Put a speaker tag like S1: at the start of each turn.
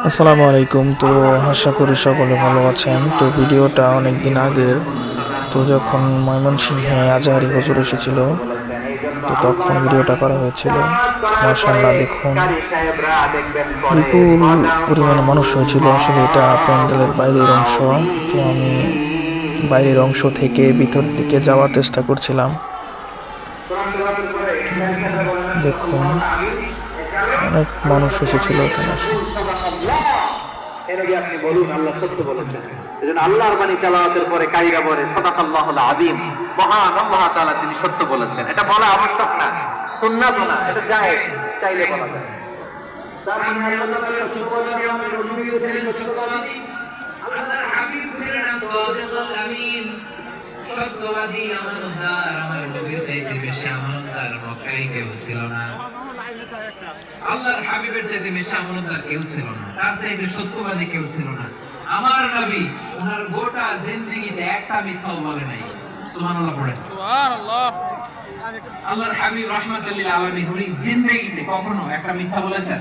S1: আসসালামু আলাইকুম। তো আশা করি সকলে ভালো আছেন। তো ভিডিওটা অনেক দিন আগের। তো যখন ময়মনসিংহে আজহারি হুজুর এসেছিল, তো তখন ভিডিওটা করা হয়েছিল। মাশাআল্লাহ, দেখুন বিপুল পরিমাণে মানুষ হয়েছিল। আসলে এটা প্যান্ডেলের বাইরের অংশ। তো আমি বাইরের অংশ থেকে ভিতর দিকে যাওয়ার চেষ্টা করছিলাম। দেখুন অনেক মানুষ এসেছিল এখানে আসলে।
S2: আপনি বলুন আল্লাহ সত্য বলেছেন। এজন্য আল্লাহর বাণী তেলাওয়াতের পরে কায়দা বলে সাদাকাল্লাহুল আযীম, মহান আল্লাহ তাআলা তিনি সত্য বলেছেন। এটা বলা আবশ্যক না, সুন্নাত না, এটা জায়েজ, চাইলে বলা যায়। তার মানে আল্লাহ তাআলা সত্য বলেছেন, আমি নবী ছিলেন সত্যবাদী, আল্লাহর হাবিব ছিলেন সাদিকুল আমিন, সত্যবাদী আমানতদার। আমার নবীর চাইতে বেশি আমানতদার মক্কায় কেউ ছিল না। আল্লাহর হাবিবের চাইতে বেশি আমানতদার কেউ ছিল না, তার চাইতে সত্যবাদী কেউ ছিল না। আমার নবী ওনার গোটা জিন্দেগিতে একটা মিথ্যাও বলে নাই। সুবহানাল্লাহ পড়েন। সুবহানাল্লাহ। আল্লাহর হাবিব রাহমাতুল লিল আলামিন উনি জিন্দেগিতে কখনো একটা মিথ্যা বলেছেন?